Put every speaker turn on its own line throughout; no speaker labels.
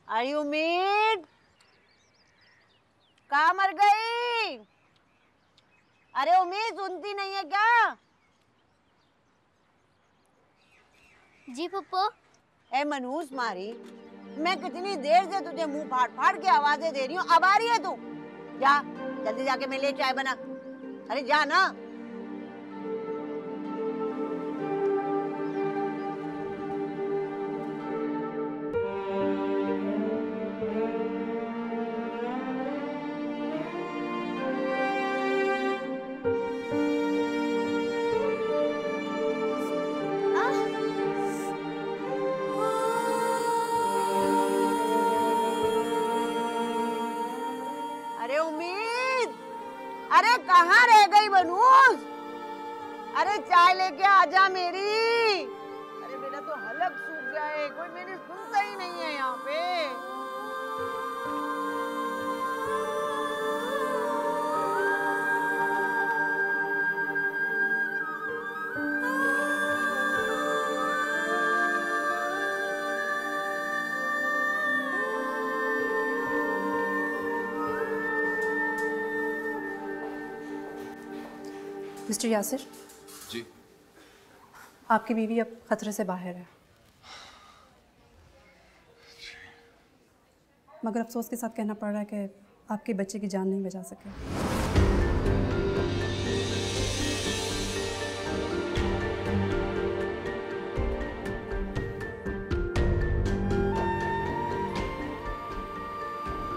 आई उम्मीद कहाँ मर गई? अरे उम्मीद सुनती नहीं है क्या?
जी पप्पू।
ए मनहूस मारी, मैं कितनी देर से तुझे मुंह फाड़ फाड़ के आवाजें दे रही हूँ, अब आ रही है तू? जा जल्दी जाके मेरे लिए चाय बना। अरे जा ना। अरे उम्मीद, अरे कहाँ रह गई बनूस? अरे चाय लेके आजा मेरी। अरे मेरा तो हलक सूख गया है, कोई मेरी सुनता ही नहीं है यहाँ पे।
मिस्टर यासिर
जी।
आपकी बीवी अब खतरे से बाहर है, मगर अफसोस के साथ कहना पड़ रहा है कि आपके बच्चे की जान नहीं बचा सके।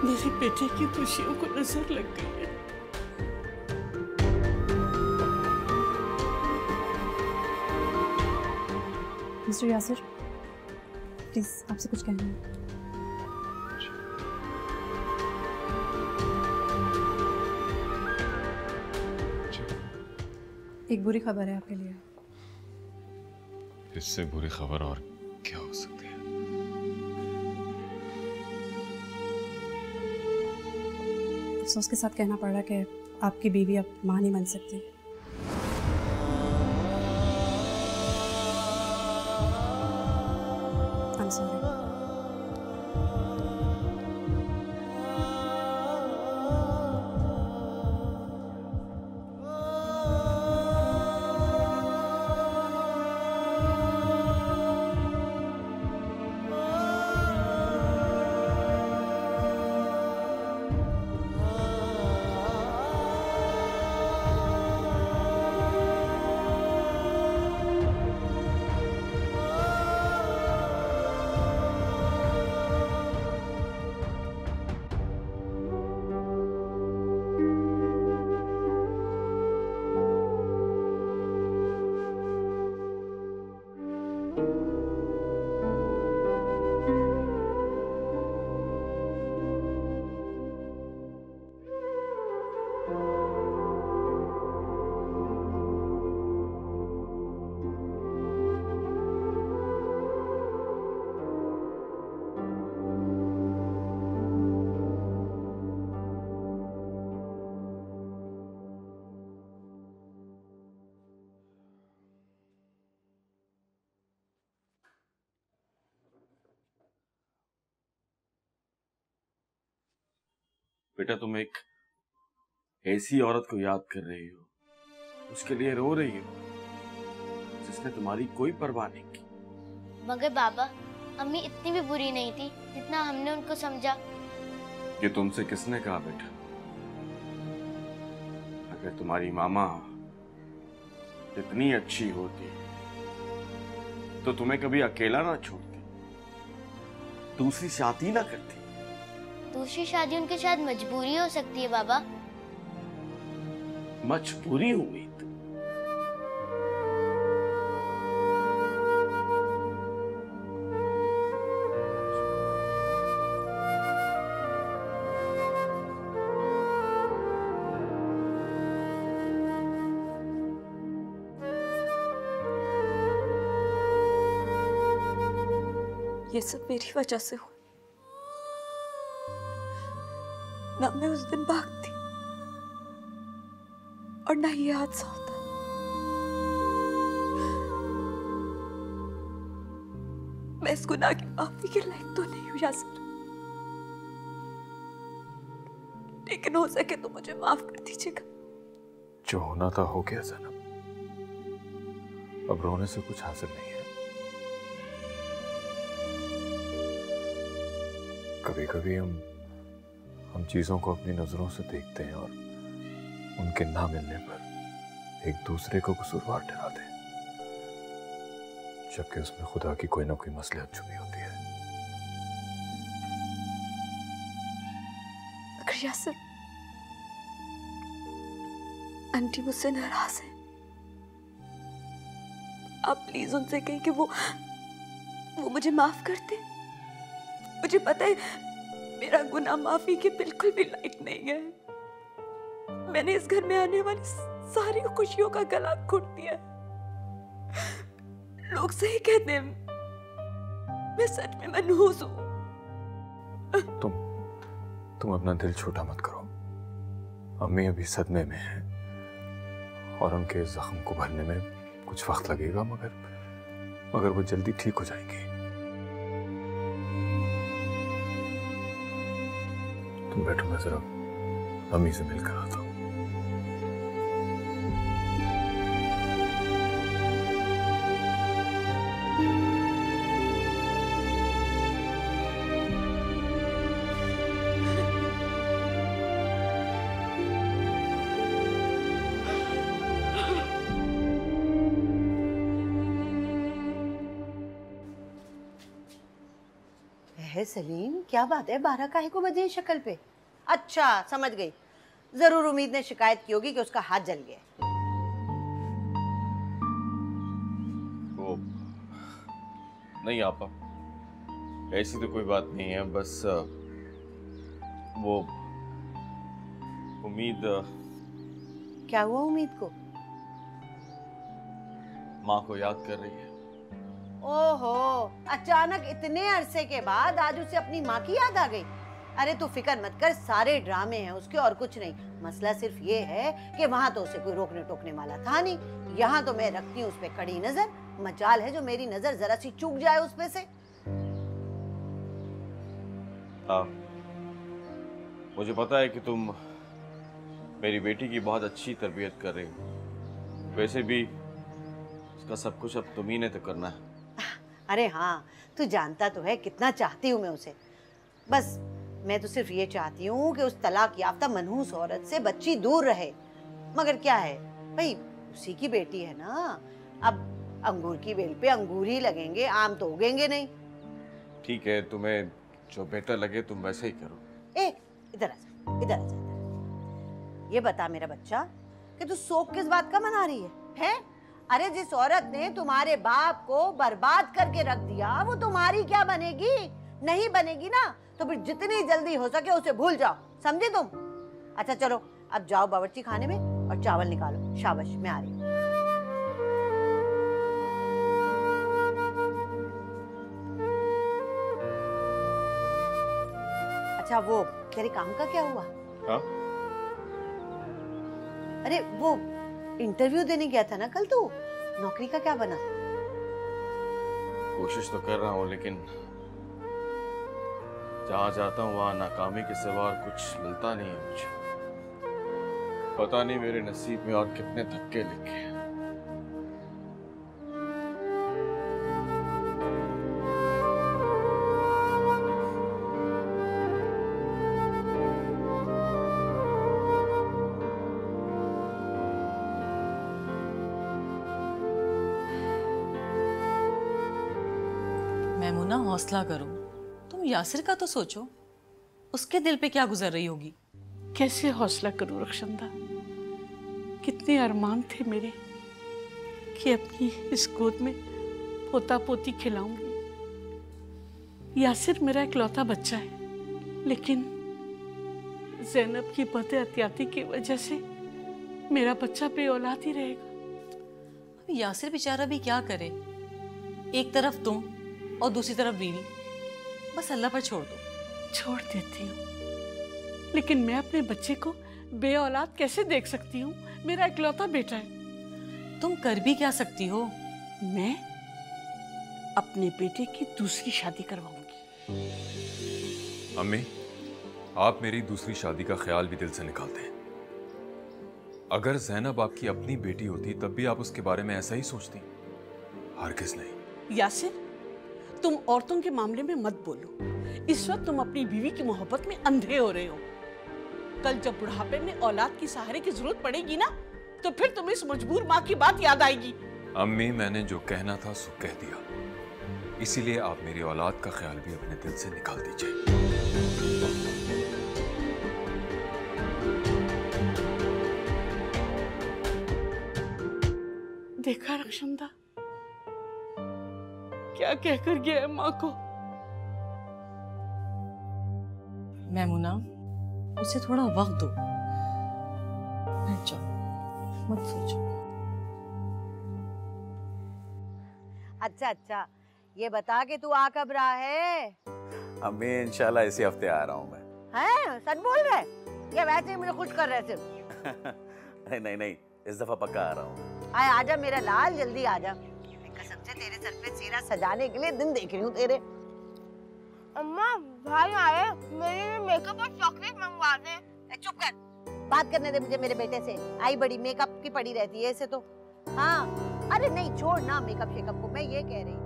मेरे बेटे की खुशियों को नजर लग गई है।
मिस्टर यासिर प्लीज आपसे कुछ कहना है। एक बुरी खबर है आपके लिए।
इससे बुरी खबर और क्या हो सकती है?
अफसोस के साथ कहना पड़ रहा है कि आपकी बीवी अब मां नहीं बन सकती। I'm sorry.
बेटा तुम एक ऐसी औरत को याद कर रही हो, उसके लिए रो रही हो जिसने तुम्हारी कोई परवाह नहीं की।
मगर बाबा, अम्मी इतनी भी बुरी नहीं थी जितना हमने उनको समझा।
ये तुमसे किसने कहा बेटा? अगर तुम्हारी मामा इतनी अच्छी होती तो तुम्हें कभी अकेला ना छोड़ती, दूसरी शादी ना करती।
दूसरी शादी उनके शायद मजबूरी हो सकती है बाबा।
मजबूरी उम्मीद?
ये सब मेरी वजह से हुआ। ना मैं उस दिन भागती और ना ये हादसा होता। मैं इस गुनाह की माफी के लायक तो नहीं हूँ यासिर। लेकिन हो सके तो मुझे माफ कर दीजिएगा।
जो होना था हो गया ज़ैनब, अब रोने से कुछ हासिल नहीं है। कभी कभी हम चीजों को अपनी नजरों से देखते हैं और उनके ना मिलने पर एक दूसरे को कसूरवार ठहराते हैं, जबकि उसमें खुदा की कोई ना कोई मसलहत छुपी होती है।
मगर यासिर, आंटी मुझसे नाराज है। आप प्लीज उनसे कहें कि वो मुझे माफ कर दे। मुझे पता है मेरा गुनाह माफी के बिल्कुल भी लायक नहीं है। मैंने इस घर में आने वाली सारी खुशियों का गला घोट दिया। लोग सही कहते हैं, मैं सच में मनहूस हूं।
तुम अपना दिल छोटा मत करो। अम्मी अभी सदमे में हैं और उनके जख्म को भरने में कुछ वक्त लगेगा, मगर वो जल्दी ठीक हो जाएंगी। तुम बैठो, मैं जरा अम्मी से मिलकर आता हूँ।
सलीम, क्या बात है, 12 काहे को बजे शक्ल पे? अच्छा समझ गई, जरूर उम्मीद ने शिकायत की होगी कि उसका हाथ जल गया।
वो नहीं आपा, ऐसी तो कोई बात नहीं है, बस वो उम्मीद।
क्या हुआ उम्मीद को?
माँ को याद कर रही है।
ओहो, अचानक इतने अरसे के बाद आज उसे अपनी माँ की याद आ गई। अरे तू फिक्र मत कर, सारे ड्रामे हैं उसके और कुछ नहीं। मसला सिर्फ ये है कि वहाँ तो उसे कोई रोकने टोकने वाला था नहीं, यहाँ तो मैं रखती हूँ उस पे कड़ी नजर। मजाल है जो मेरी नजर जरा सी चूक जाए उस पे से।
हाँ, मुझे पता है कि तुम मेरी बेटी की बहुत अच्छी तरबियत कर रही हो। वैसे भी उसका सब कुछ अब तुम्ही ने तो करना है।
अरे हाँ, तू जानता तो है कितना चाहती हूँ मैं उसे। बस मैं तो सिर्फ ये चाहती हूँ कि उस तलाक याफ्ता मनहूस औरत से बच्ची दूर रहे। मगर क्या है भाई, उसी की बेटी है ना। अब अंगूर की बेल पे अंगूर ही लगेंगे, आम तो उगेंगे नहीं।
ठीक है, तुम्हें जो बेहतर लगे तुम वैसे ही करो।
ए, इधर आजा, इधर आजा। ये बता मेरा बच्चा कि तू शोक किस बात का मना रही है? अरे जिस औरत ने तुम्हारे बाप को बर्बाद करके रख दिया, वो तुम्हारी क्या बनेगी? नहीं बनेगी ना, तो फिर जितनी जल्दी हो सके उसे भूल जाओ, समझे तुम? अच्छा चलो, अब जाओ बावर्ची खाने में और चावल निकालो। शाबाश, मैं आ रही हूँ। अच्छा वो तेरे काम का क्या हुआ?
हाँ?
अरे वो इंटरव्यू देने गया था ना कल तू, नौकरी का क्या बना?
कोशिश तो कर रहा हूँ, लेकिन जहाँ जाता हूँ वहाँ नाकामी के सिवा और कुछ मिलता नहीं है मुझे। पता नहीं मेरे नसीब में और कितने धक्के लिखे हैं।
मैमुना, हौसला करो। तुम यासिर का तो सोचो, उसके दिल पे क्या गुजर रही होगी।
कैसे हौसला करूं रक्षंदा? कितने अरमान थे मेरे कि अपनी इस गोद में पोता पोती खिलाऊंगी। यासिर मेरा इकलौता बच्चा है, लेकिन ज़ैनब की बदअहतियाती की वजह से मेरा बच्चा बेऔलाद ही रहेगा।
अब यासिर बेचारा भी क्या करे, एक तरफ तुम और दूसरी तरफ बीवी। बस अल्लाह पर छोड़ दो।
छोड़ देती हूँ, लेकिन मैं अपने बच्चे को बेऔलाद कैसे देख सकती हूँ? मेरा इकलौता बेटा है।
तुम कर भी क्या सकती हो?
मैं अपने बेटे की दूसरी शादी करवाऊंगी।
अम्मी, आप मेरी दूसरी शादी का ख्याल भी दिल से निकालते हैं। अगर ज़ैनब आपकी अपनी बेटी होती तब भी आप उसके बारे में ऐसा ही सोचती? हरगिज़ नहीं।
यासिर, तुम औरतों के मामले में मत बोलो। इस वक्त तुम अपनी बीवी की मोहब्बत में अंधे हो रहे हो। कल जब बुढ़ापे में औलाद की सहारे की जरूरत पड़ेगी ना, तो फिर तुम्हें इस मजबूर माँ की बात याद आएगी।
अम्मी, मैंने जो कहना था सो कह दिया। इसीलिए आप मेरी औलाद का ख्याल भी अपने दिल से निकाल दीजिए।
देखा रक्षंदा, क्या कहकर गया है माँ को।
मैमुना, उसे थोड़ा वक्त दो। बैठ जाओ, मत सोचो।
अच्छा, ये बता के तू आ कब रहा है?
अम्मी इंशाल्लाह इसी हफ्ते आ रहा हूँ मैं।
हैं? सच बोल रहे? या वैसे ही मुझे खुश कर रहे सिर्फ?
नहीं, इस दफा पक्का आ रहा हूँ।
आजा मेरा लाल, जल्दी आजा। कसम से तेरे सर पे सेहरा सजाने के लिए दिन देख रही हूँ तेरे।
अम्मा, भाई आए, मेरे लिए मेकअप और चॉकलेट मंगवा दे।
चुप कर, बात करने दे मुझे मेरे बेटे से। आई बड़ी मेकअप की पड़ी रहती है इसे तो। हाँ, अरे नहीं छोड़ ना मेकअप शेकअप को, मैं ये कह रही थी।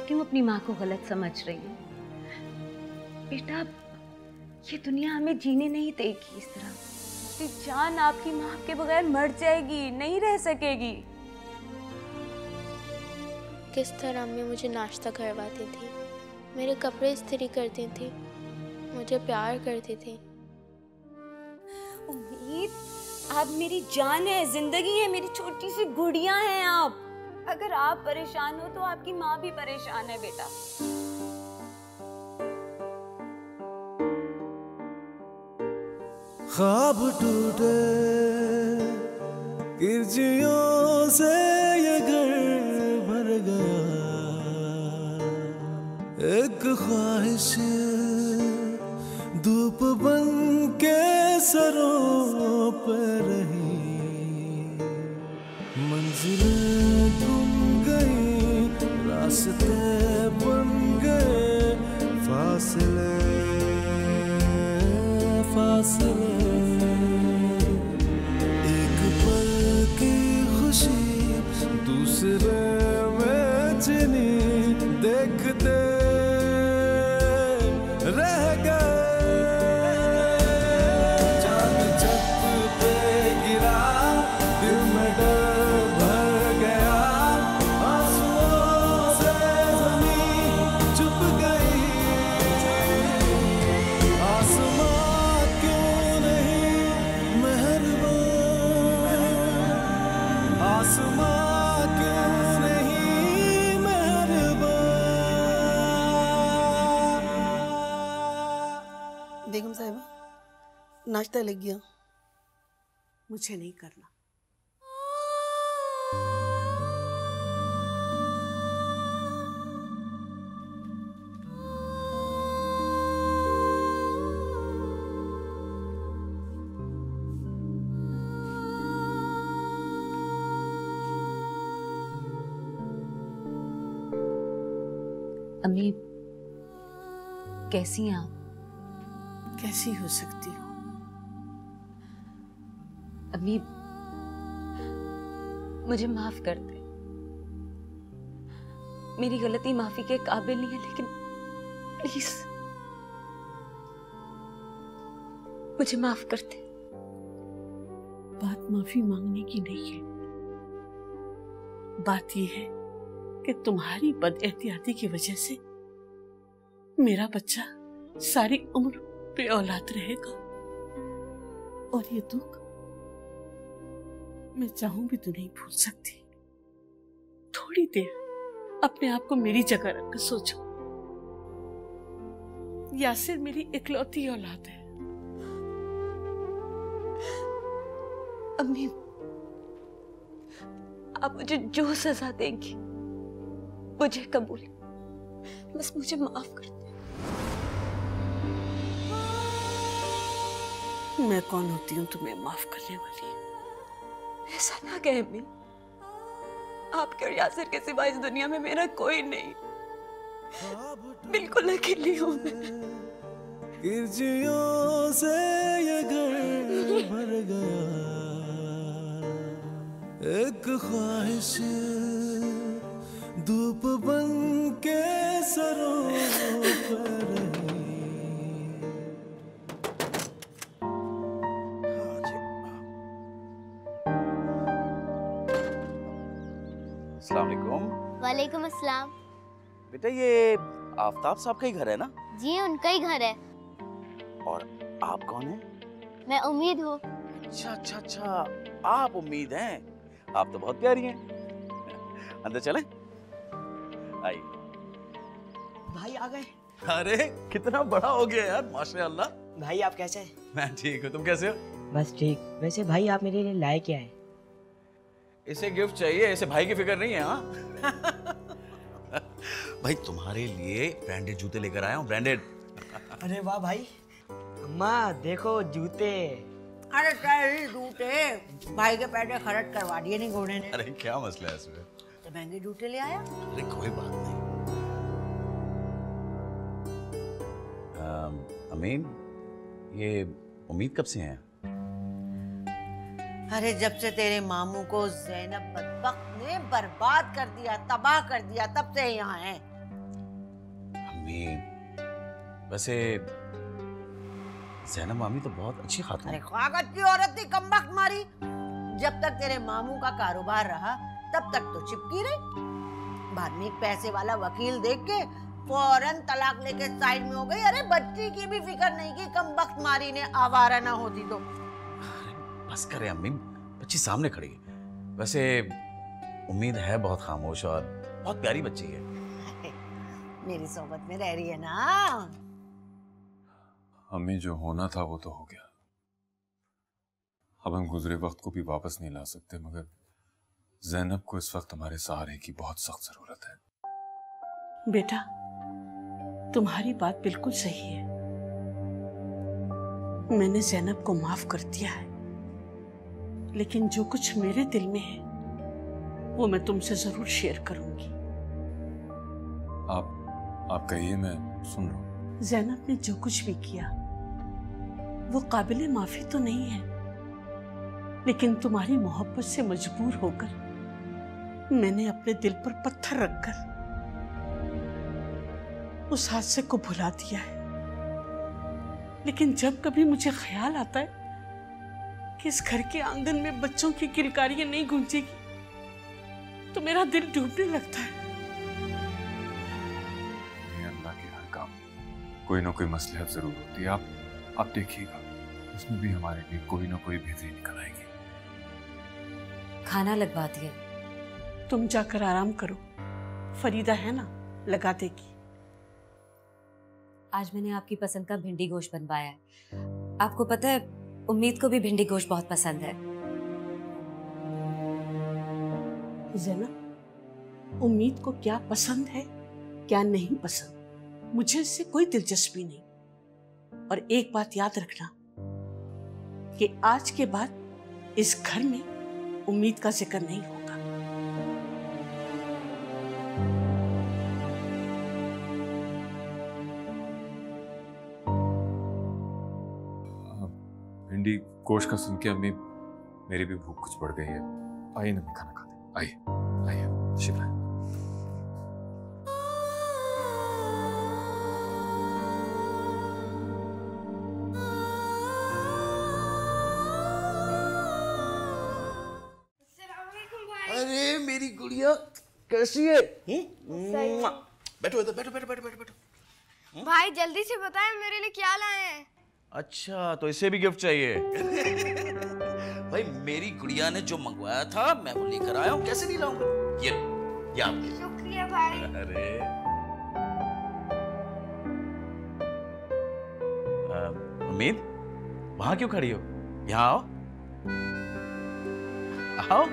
क्यों अपनी माँ को गलत समझ रही है? बेटा, ये दुनिया हमें जीने नहीं देगी इस तरह। उसकी जान आपकी माँ के बगैर मर जाएगी, नहीं रह सकेगी।
किस तरह अम्मी मुझे नाश्ता करवाती थी, मेरे कपड़े इस्त्री करती थी, मुझे प्यार करती थी।
उम्मीद, आप मेरी जान है, जिंदगी है, मेरी छोटी सी गुड़िया हैं आप। अगर आप परेशान हो तो आपकी माँ भी परेशान है बेटा।
ख्वाब टूटे गिरजियों से ये घर भर गया, एक ख्वाहिश धूप बन के सरों पर रही, मंजिलें गुम गई, रास्ते बन गए, फासले एक पल की खुशी दूसरे में जिनी देखते रह गए। चांद छत पे गिरा, दिल में डर भर गया, आंसुओं से ज़मीन चुप गई। आसमां क्यों नहीं मेहरबान, आसमां क्यों नहीं मेहरबान।
बेगम साहिबा, नाश्ता लग गया। मुझे नहीं करना।
अम्मी, कैसी हैं आप?
कैसी हो सकती हो?
अम्मी, मुझे माफ कर दे। मेरी गलती माफी के काबिल नहीं है, लेकिन प्लीज मुझे माफ कर दे।
बात माफी मांगने की नहीं है। बात यह है कि तुम्हारी बदएहतियाती की वजह से मेरा बच्चा सारी उम्र बेऔलाद रहेगा, और ये दुख मैं चाहूं भी तो नहीं भूल सकती। थोड़ी देर अपने आप को मेरी जगह रखकर सोचो। यासिर मेरी इकलौती औलाद है।
अम्मी, आप मुझे जो सजा देंगी मुझे कबूल, बस मुझे माफ कर दे।
मैं कौन होती हूँ तुम्हें माफ करने वाली?
ऐसा ना कहे अम्मी, आपके और यासिर के सिवा इस दुनिया में मेरा कोई नहीं। बिल्कुल अकेली हूँ मैं।
गिरजियों से ये घर भर गया, एक ख्वाहिश धूप बन के सरों पर
अस्सलाम वालेकुम।
वालेकुम अस्सलाम।
बेटा ये आफ्ताब साहब का ही घर है ना?
जी उनका ही घर है।
और आप कौन हैं?
मैं उम्मीद हूँ।
अच्छा अच्छा अच्छा, आप उम्मीद हैं। आप तो बहुत प्यारी हैं। अंदर चलें? आइए।
भाई आ गए।
अरे कितना बड़ा हो गया यार, माशाअल्लाह।
भाई आप कैसे हैं?
मैं ठीक हूँ, तुम कैसे हो?
बस ठीक। वैसे भाई आप मेरे लिए लाए क्या है?
इसे गिफ्ट चाहिए, इसे भाई की फिक्र नहीं है। हाँ भाई तुम्हारे लिए ब्रांडेड जूते लेकर आया हूँ, ब्रांडेड।
अरे वाह भाई। अम्मा देखो जूते।
अरे तेरी जूते, भाई के पैसे खर्च करवा दिए नहीं घोड़े ने।
अरे क्या मसला है इसमें?
तो महंगे जूते ले आया।
अरे कोई बात नहीं। अमीन, ये उम्मीद कब से हैं?
अरे जब से तेरे मामू को ज़ैनब बदबख्त ने बर्बाद कर दिया, तबाह कर दिया, तब से यहाँ हैं।
अमीन, वैसे ज़ैनब मामी तो बहुत अच्छी खातून
अरे
है।
ख्वाक अच्छी औरत थी, कमबख्त मारी। जब तक तेरे मामू का कारोबार रहा तब तक तो चिपकी रही। बाद में एक पैसे वाला वकील देख के फौरन तलाक लेके साइड में हो गई। अरे बच्ची की भी फिक्र नहीं की, कमबख्त मारी ने आवारा ना होती तो।
बस करे अम्मी, बच्ची सामने खड़ी है। वैसे उम्मीद है बहुत खामोश और बहुत प्यारी बच्ची है।
मेरी सोबत में रह रही है ना।
अम्मी जो होना था वो तो हो गया। अब हम गुजरे वक्त को भी वापस नहीं ला सकते, मगर ज़ैनब को इस वक्त हमारे सहारे की बहुत सख्त जरूरत है।
बेटा तुम्हारी बात बिल्कुल सही है। मैंने ज़ैनब को माफ कर दिया है, लेकिन जो कुछ मेरे दिल में है वो मैं तुमसे जरूर शेयर करूंगी।
आप कहिए, मैं सुन रहा हूँ।
ज़ैनब ने जो कुछ भी किया वो काबिले माफी तो नहीं है, लेकिन तुम्हारी मोहब्बत से मजबूर होकर मैंने अपने दिल पर पत्थर रखकर उस हादसे को भुला दिया है। लेकिन जब कभी मुझे ख्याल आता है कि इस घर के आंगन में बच्चों की किलकारियां नहीं गूंजेगी तो मेरा दिल डूबने लगता है।
अल्लाह के हर काम कोई ना कोई मसलहत जरूर होती है। आप देखिएगा, इसमें भी हमारे लिए कोई ना कोई बेहतरी निकल आएगी।
खाना लगवा दिया।
तुम जाकर आराम करो, फरीदा है ना, लगा देगी।
आज मैंने आपकी पसंद का भिंडी गोश्त बनवाया है। आपको पता है उम्मीद को भी भिंडी गोश्त बहुत पसंद है।
ज़ैनब, उम्मीद को क्या पसंद है क्या नहीं पसंद मुझे इससे कोई दिलचस्पी नहीं। और एक बात याद रखना कि आज के बाद इस घर में उम्मीद का जिक्र नहीं होगा।
भिंडी गोश्त का सुन के अम्मी मेरी भी भूख कुछ बढ़ गई है। आइए ना, खाना खाते। आइए आइए, शिफा।
अरे मेरी गुड़िया कैसी है? बैठो इधर, बैठो बैठो बैठो बैठो बैठो।
भाई जल्दी से बताएं मेरे लिए क्या लाए हैं।
अच्छा, तो इसे भी गिफ्ट चाहिए? भाई मेरी गुड़िया ने जो मंगवाया था मैं वो लेकर आया हूँ, कैसे नहीं लाऊंगा। ये आपके लिए।
शुक्रिया भाई।
अरे उम्मीद, वहां क्यों खड़ी हो? यहाँ आओ आओ।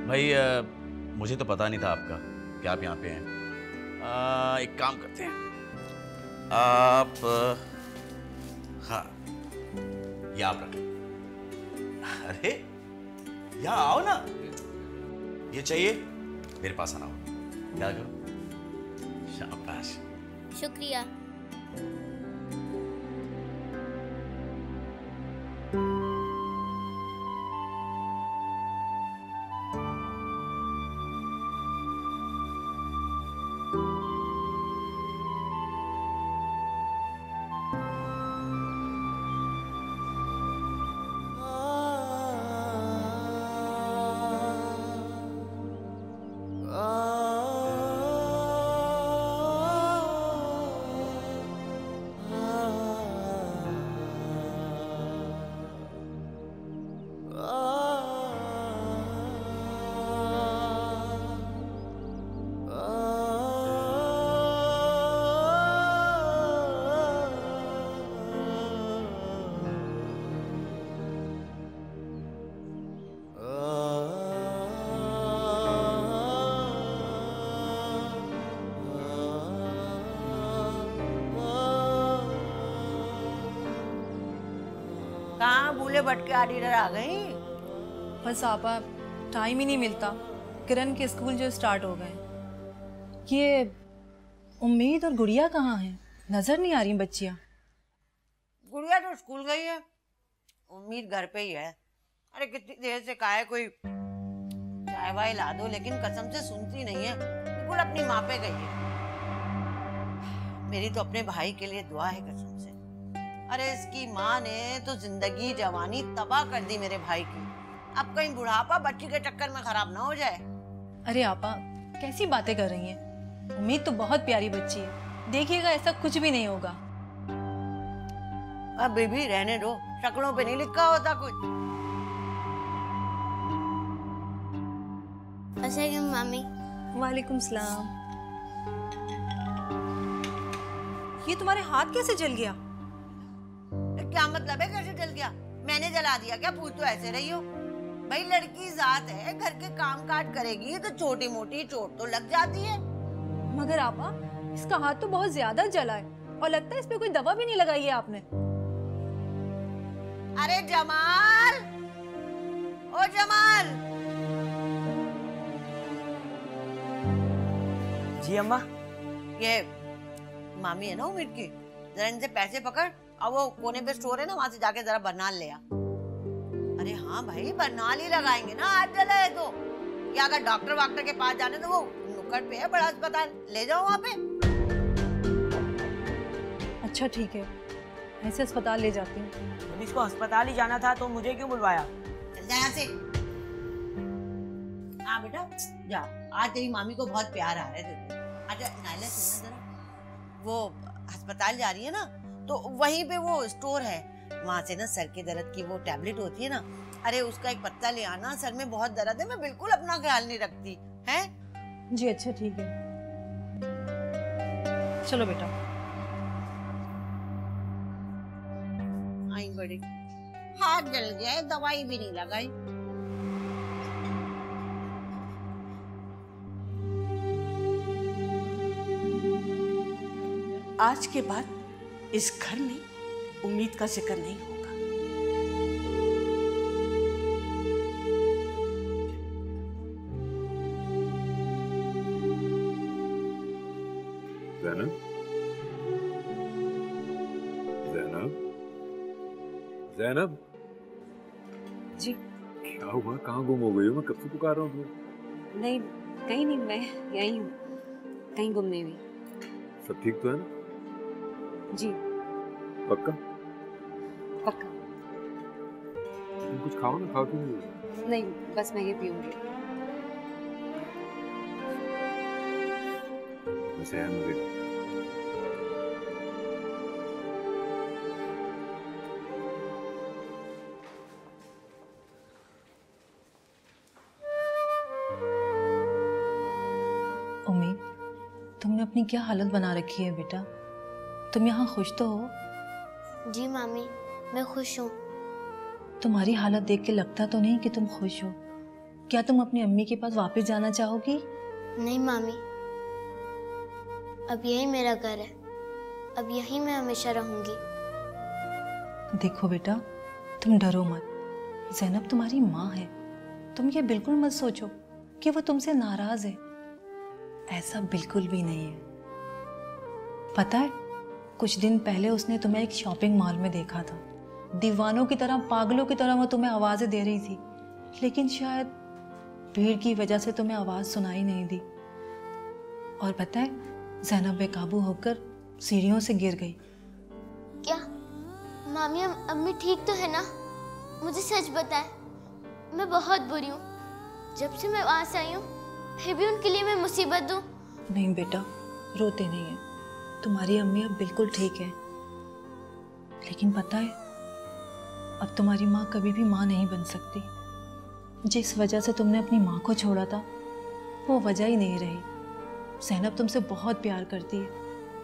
भाई मुझे तो पता नहीं था आपका कि आप यहाँ पे हैं। एक काम करते हैं, आप हाँ, ये आप रखें। अरे यहाँ आओ ना, ये चाहिए मेरे पास आना हो, क्या करो। शाबाश।
शुक्रिया।
कहाँ भूले भटके आडीडर आ गई?
बस आपा टाइम ही नहीं मिलता, किरण के स्कूल जो स्टार्ट हो गए। ये उम्मीद और गुड़िया कहाँ हैं? नजर नहीं आ रही बच्चियाँ।
गुड़िया तो स्कूल गई है, उम्मीद घर पे ही है। अरे कितनी देर से कहा है कोई चाय वाय ला दो, लेकिन कसम से सुनती नहीं है, बिल्कुल अपनी माँ पे गई है। मेरी तो अपने भाई के लिए दुआ है कसम से। अरे इसकी माँ ने तो जिंदगी जवानी तबाह कर दी मेरे भाई की। अब कहीं बुढ़ापा बच्ची के चक्कर में खराब ना हो जाए।
अरे आपा कैसी बातें कर रही हैं? उम्मीद तो बहुत प्यारी बच्ची है, देखिएगा ऐसा कुछ भी नहीं होगा।
अब बेबी रहने दो, शक्लों पे नहीं लिखा होता कुछ।
अस्सलाम मामी।
वालेकुम सलाम। ये तुम्हारे हाथ कैसे जल गया?
क्या मतलब है कैसे जल गया? मैंने जला दिया क्या? पूछ तो ऐसे रही हो। भाई लड़की जात है, घर के काम काज करेगी तो छोटी मोटी चोट तो लग जाती है।
मगर आपा इसका हाथ तो बहुत ज्यादा जला है और लगता है इस पे कोई दवा भी नहीं लगाई है आपने।
अरे जमाल, ओ जमाल।
जी अम्मा।
ये मामी है ना उम्मीद की, जरा इनसे पैसे पकड़ और वो कोने पे स्टोर है ना, वहां से जाके जरा बरनाल ले आ। अरे हाँ भाई, बरनाल ही लगाएंगे ना, आज जला है तो। या अगर डॉक्टर वाक्टर के पास जाने तो वो नुक्कड़ पे है बड़ा अस्पताल, ले जाओ वहां पे।
अच्छा ठीक है, ऐसे अस्पताल ले जाती हूँ।
जब इसको अस्पताल ही जाना था तो मुझे क्यों बुलवाया?
चल जा यहाँ से। हाँ बेटा जा, आज तेरी मामी को बहुत प्यार आ रहा है तेरे। अच्छा नाइला सुनना जरा, वो अस्पताल जा रही है ना, तो वहीं पे वो स्टोर है, वहां से ना सर के दर्द की वो टैबलेट होती है ना, अरे उसका एक पत्ता ले आना। सर में बहुत दर्द है, मैं बिल्कुल अपना ख्याल नहीं रखती है।
जी अच्छा ठीक है, चलो बेटा।
आई बड़ी, हाथ जल गया है, दवाई भी नहीं लगाई।
आज के बाद इस घर में उम्मीद का जिक्र नहीं होगा।
ज़ैनब, ज़ैनब, ज़ैनब।
जी
क्या हुआ? कहाँ गुम हो गई हो? मैं कब से पुकार रहा हूँ तुम्हें।
नहीं, कहीं नहीं, मैं यही हूँ, कहीं गुम नहीं हुई।
सब ठीक तो है ना?
जी
पक्का?
पक्का।
तुम कुछ खाओ ना, खाओ क्यों नहीं?
नहीं, बस मैं ये पीऊंगी।
वैसे है मुझे
उम्मीद, तुमने अपनी क्या हालत बना रखी है बेटा? तुम यहाँ खुश तो हो?
जी मामी, मैं खुश हूँ।
तुम्हारी हालत देख के लगता तो नहीं कि तुम खुश हो। क्या तुम अपनी अम्मी के पास वापस जाना चाहोगी?
नहीं मामी, अब यही मेरा घर है। अब यहीं मैं हमेशा रहूंगी।
देखो बेटा, तुम डरो मत। ज़ैनब तुम्हारी माँ है। तुम ये बिल्कुल मत सोचो कि वो तुमसे नाराज है। ऐसा बिल्कुल भी नहीं है। पता है, कुछ दिन पहले उसने तुम्हें एक शॉपिंग मॉल में देखा था। दीवानों की तरह, पागलों की तरह वो तुम्हें आवाज़ें दे रही थी, लेकिन शायद भीड़ की वजह से तुम्हें आवाज़ सुनाई नहीं दी। और पता है, ज़ैनब बेकाबू होकर सीढ़ियों से गिर गई।
क्या मामी अम्मी ठीक तो है ना? मुझे सच बताए, मैं बहुत बुरी हूँ। जब से मैं वहां से आई हूँ फिर भी उनके लिए मैं मुसीबत दूँ?
नहीं बेटा, रोते नहीं है। तुम्हारी अम्मी अब बिल्कुल ठीक है। लेकिन पता है, अब तुम्हारी माँ कभी भी माँ नहीं बन सकती। जिस वजह से तुमने अपनी माँ को छोड़ा था वो वजह ही नहीं रही। ज़ैनब तुमसे बहुत प्यार करती है,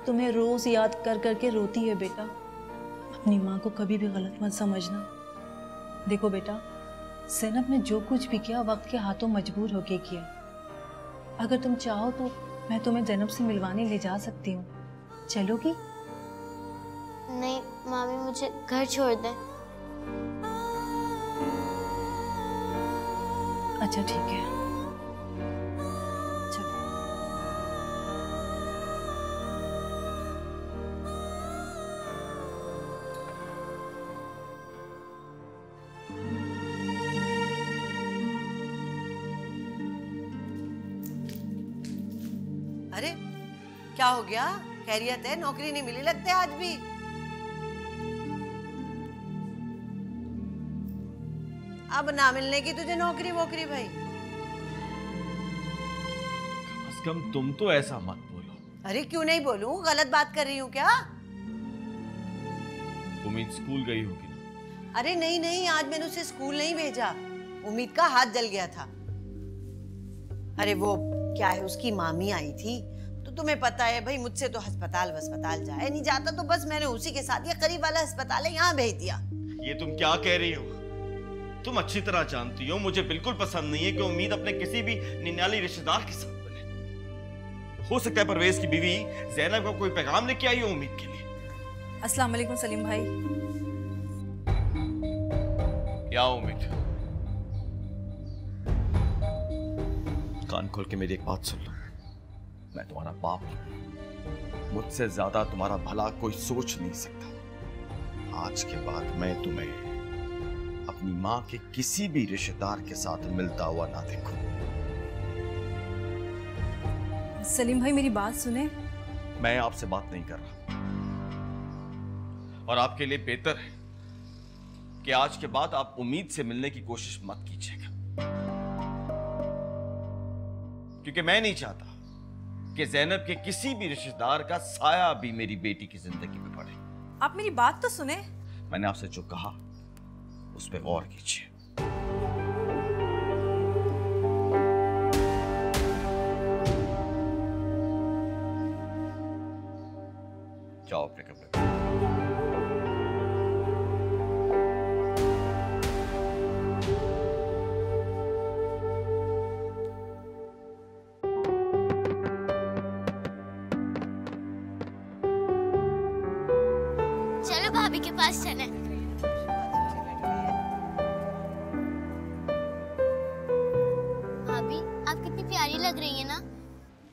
तुम्हें रोज याद कर करके रोती है बेटा। अपनी माँ को कभी भी गलत मत समझना। देखो बेटा, ज़ैनब ने जो कुछ भी किया वक्त के हाथों मजबूर होके किया। अगर तुम चाहो तो मैं तुम्हें ज़ैनब से मिलवाने ले जा सकती हूँ। चलोगी?
नहीं मामी, मुझे घर छोड़ दें।
अच्छा ठीक है, चलो।
अरे क्या हो गया? खैरियत है? नौकरी नहीं मिली लगता है आज भी। अब ना मिलने की तुझे नौकरी वोकरी भाई।
कम से कम तुम तो ऐसा मत बोलो।
अरे क्यों नहीं बोलूं? गलत बात कर रही हूँ क्या?
उम्मीद स्कूल गई होगी ना?
अरे नहीं नहीं, आज मैंने उसे स्कूल नहीं भेजा। उम्मीद का हाथ जल गया था। अरे वो क्या है, उसकी मामी आई थी, तो तुम्हें पता है भाई, मुझसे तो अस्पताल जाए नहीं जाता, तो बस मैंने उसी के साथ ये करीब वाला अस्पताल है यहाँ भेज दिया।
ये तुम क्या कह रही हो? तुम अच्छी तरह जानती हो मुझे बिल्कुल पसंद नहीं है कि उम्मीद अपने किसी भी निन्याली रिश्तेदार के साथ बने। हो सकता है परवेज की बीवी ज़ैनब को कोई पैगाम लेके आई हो उम्मीद के लिए।
अस्सलाम वालेकुम सलीम भाई।
क्या उम्मीद? कान खोल के मेरी एक बात सुन लो। मैं तुम्हारा बाप हूं। मुझसे ज्यादा तुम्हारा भला कोई सोच नहीं सकता। आज के बाद मैं तुम्हें अपनी माँ के किसी भी रिश्तेदार के साथ मिलता हुआ ना देखूं।
सलीम भाई मेरी बात सुने।
मैं आपसे बात नहीं कर रहा, और आपके लिए बेहतर है कि आज के बाद आप उम्मीद से मिलने की कोशिश मत कीजिएगा, क्योंकि मैं नहीं चाहता कि ज़ैनब के किसी भी रिश्तेदार का साया भी मेरी बेटी की जिंदगी में पड़े।
आप मेरी बात तो सुने।
मैंने आपसे जो कहा उस पर गौर कीजिए। जाओ अपने कमरे में।
चलो भाभी के पास चले। भाभी आप कितनी प्यारी लग रही है ना।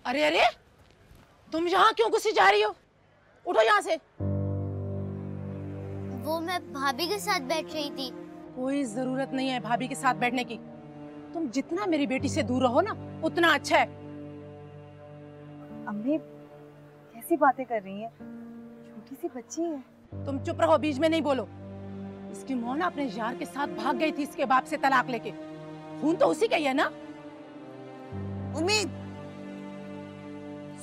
अरे अरे, तुम यहाँ क्यों घुसी जा रही हो? उठो यहाँ से।
वो मैं भाभी के साथ बैठ रही थी।
कोई जरूरत नहीं है भाभी के साथ बैठने की। तुम जितना मेरी बेटी से दूर रहो ना उतना अच्छा है।
अम्मी कैसी बातें कर रही हैं? छोटी सी बच्ची है।
तुम चुप रहो, बीच में नहीं बोलो। इसकी माँ ना अपने यार के साथ भाग गई थी इसके बाप से तलाक लेके। खून तो उसी का ही है ना।
उम्मीद,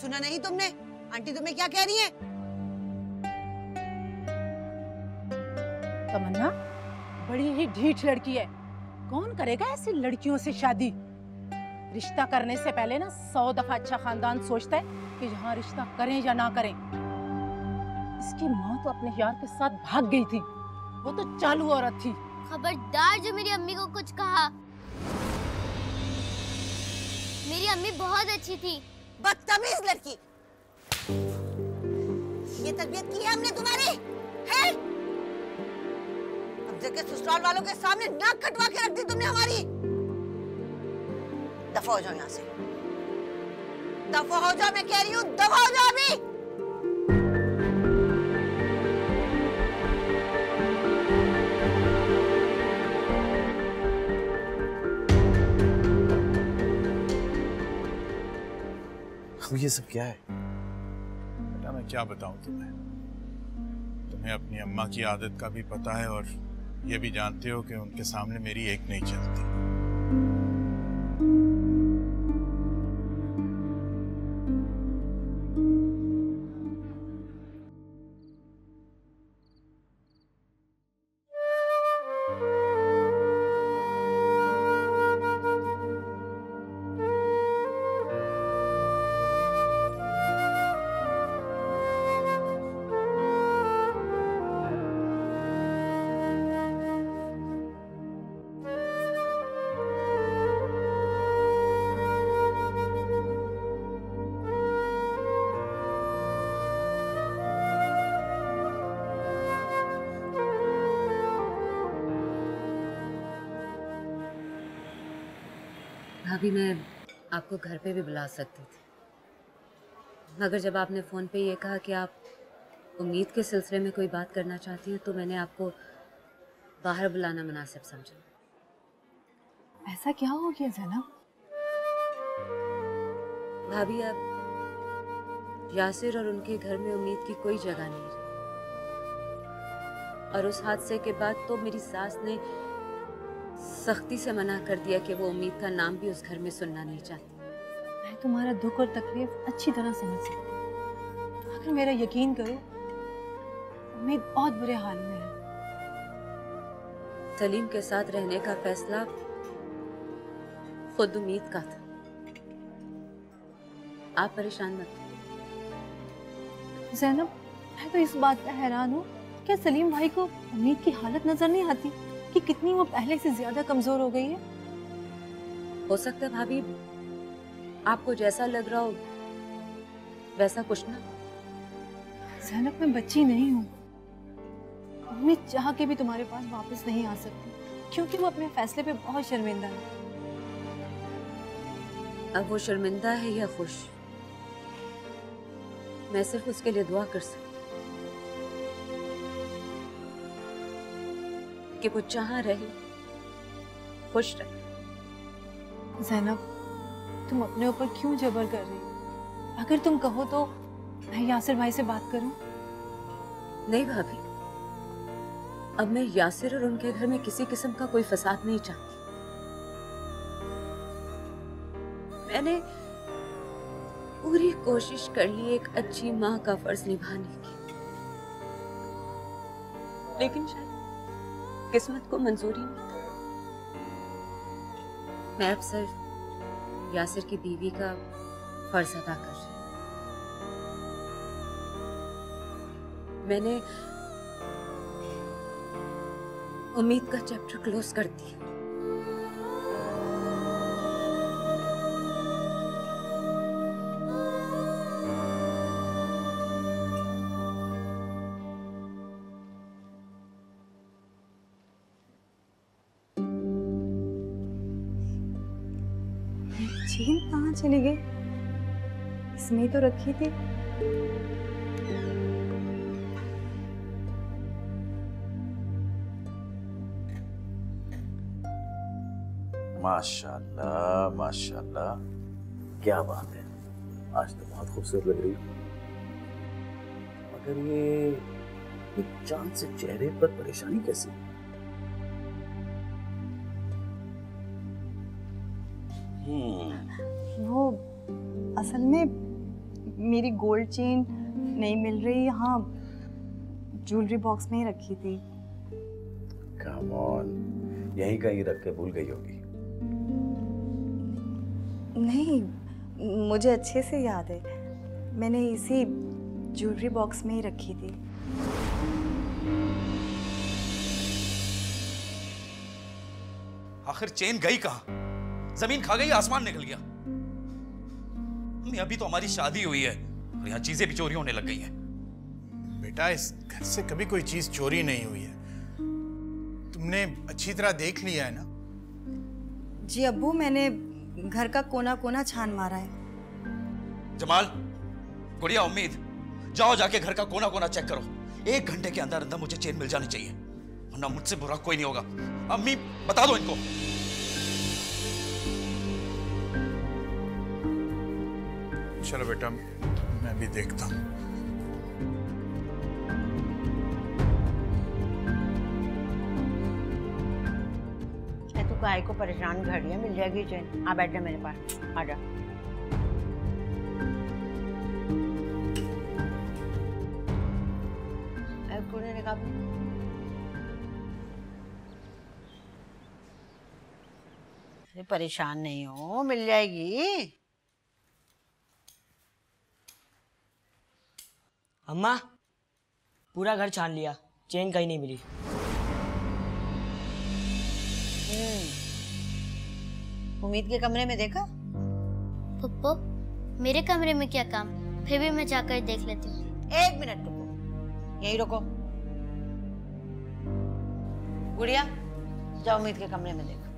सुना नहीं तुमने? आंटी तुम्हें क्या कह रही है?
तमन्ना बड़ी ही ढीठ लड़की है। कौन करेगा ऐसी लड़कियों से शादी? रिश्ता करने से पहले ना 100 दफा अच्छा खानदान सोचता है कि यहाँ रिश्ता करें या ना करें। इसकी माँ तो अपने यार के साथ भाग गई थी। वो तो चालू औरत थी।
खबरदार जो मेरी अम्मी को कुछ कहा। मेरी अम्मी बहुत अच्छी थी।
बदतमीज लड़की। ये तरबियत की है हमने तुम्हारी, है? अब जगह ससुराल वालों के सामने नाक कटवा के रख दी तुमने हमारी। दफा हो जाओ यहाँ से, दफा हो जाओ, मैं कह रही हूँ दफा हो जाओ अभी।
ये सब क्या है?
बेटा मैं क्या बताऊं तुम्हें? तुम्हें अपनी अम्मा की आदत का भी पता है और ये भी जानते हो कि उनके सामने मेरी एक नहीं चलती।
भाभी मैं आपको घर पे भी बुला सकती थी, मगर जब आपने फ़ोन पे ये कहा कि आप उम्मीद के सिलसिले में कोई बात करना चाहती हैं तो मैंने आपको बाहर बुलाना मुनासिब समझा।
ऐसा क्या हो गया ज़ैनब?
भाभी अब यासिर और उनके घर में उम्मीद की कोई जगह नहीं रही, और उस हादसे के बाद तो मेरी सास ने सख्ती से मना कर दिया कि वो उम्मीद का नाम भी उस घर में सुनना नहीं चाहती।
मैं तुम्हारा दुख और तकलीफ अच्छी तरह समझ सकती हूँ, अगर मेरा यकीन करो उम्मीद बहुत बुरे हाल में है।
सलीम के साथ रहने का फैसला खुद उम्मीद का था, आप परेशान मत हो।
ज़ैनब मैं तो इस बात पर हैरान हूँ, क्या सलीम भाई को उम्मीद की हालत नजर नहीं आती कि कितनी वो पहले से ज्यादा कमजोर हो गई है?
हो सकता है भाभी आपको जैसा लग रहा हो वैसा कुछ ना।
ज़ैनब मैं बच्ची नहीं हूँ, उम्मीद चाह के भी तुम्हारे पास वापस नहीं आ सकती क्योंकि वो अपने फैसले पे बहुत शर्मिंदा है।
अब वो शर्मिंदा है या खुश, मैं सिर्फ उसके लिए दुआ कर सकती कि वो जहाँ रहे खुश रहे।
ज़ैनब तुम अपने ऊपर क्यों जबर कर रही हो? अगर तुम कहो तो मैं यासिर भाई से बात करूं?
नहीं भाभी, अब मैं यासिर और उनके घर में किसी किस्म का कोई फसाद नहीं चाहती। मैंने पूरी कोशिश कर ली एक अच्छी माँ का फर्ज निभाने की, लेकिन शायद किस्मत को मंजूरी नहीं। मैं अब सिर्फ यासिर की बीवी का फर्ज अदा कर रही हूँ। मैंने उम्मीद का चैप्टर क्लोज कर दिया।
चेन कहाँ चली गई? इसमें तो रखी थी।
माशाल्लाह माशाल्लाह, क्या बात है, आज तो बहुत खूबसूरत लग रही हो। मगर ये चांद से चेहरे पर परेशानी कैसी?
वो असल में मेरी गोल्ड चेन नहीं मिल रही, यहाँ ज्वेलरी बॉक्स में ही रखी थी।
कम ऑन, यहीं कहीं रख के भूल गई होगी।
नहीं, मुझे अच्छे से याद है, मैंने इसी ज्वेलरी बॉक्स में ही रखी थी।
आखिर चेन गई कहाँ? जमीन खा गई, आसमान निकल गया। अभी तो हमारी शादी हुई है और यहाँ चीजें भी चोरी होने लग गई हैं।
बेटा इस घर से कभी कोई चीज चोरी नहीं हुई है। तुमने अच्छी तरह देख लिया है ना?
जी अब्बू, मैंने घर का कोना कोना छान मारा है।
जमाल, गुड़िया, उम्मीद, जाओ जाके घर का कोना कोना चेक करो। 1 घंटे के अंदर अंदर मुझे चेन मिल जानी चाहिए, वरना मुझसे बुरा कोई नहीं होगा। अम्मी बता दो इनको।
चलो बेटा, मैं भी देखता हूँ।
तू काहे को परेशान कर रही है? मिल जाएगी चेन। आ बैठ जा मेरे पास, आ जा। अरे परेशान नहीं हो, मिल जाएगी।
अम्मा, पूरा घर छान लिया, चेन कहीं नहीं मिली।
उम्मीद के कमरे में देखा?
पप्पो, मेरे कमरे में क्या काम? फिर भी मैं जाकर देख लेती हूँ।
1 मिनट रुको, यही रुको। गुड़िया, जाओ उम्मीद के कमरे में देखो।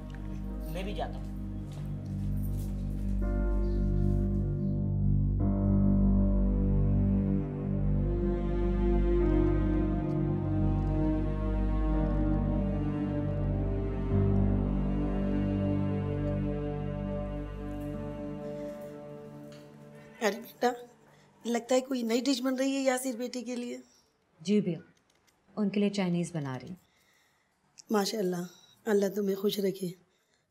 मैं भी जाता हूँ।
अरे बेटा, लगता है कोई नई डिश बन रही है यासिर बेटे के लिए।
जी भैया, उनके लिए चाइनीज बना रही हूँ।
माशाल्लाह, अल्लाह तुम्हें खुश रखे।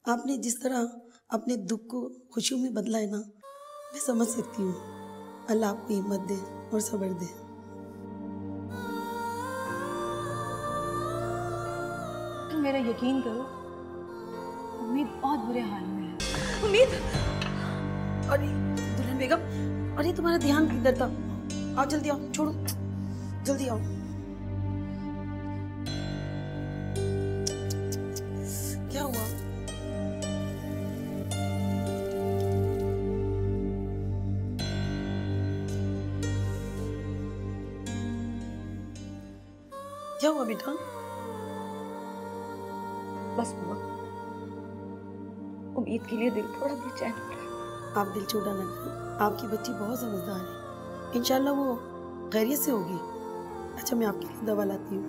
आपने जिस तरह अपने दुख को खुशियों में बदला है ना, मैं समझ सकती हूँ। अल्लाह आपको हिम्मत दे और सब्र दे।
मेरा यकीन करो, उम्मीद बहुत बुरे हाल में है।
उम्मीद, अरे दुल्हन बेगम, अरे तुम्हारा ध्यान किधर था? आओ जल्दी आओ, छोड़ो, जल्दी आओ। क्या हुआ? क्या हुआ बेटा?
बस हुआ, उम्मीद के लिए दिल थोड़ा बेचैन हो रहा है।
आप दिल छोटा ना करें, आपकी बच्ची बहुत समझदार है। इंशाल्लाह वो खैरियत से होगी। अच्छा, मैं आपके लिए दवा लाती हूँ।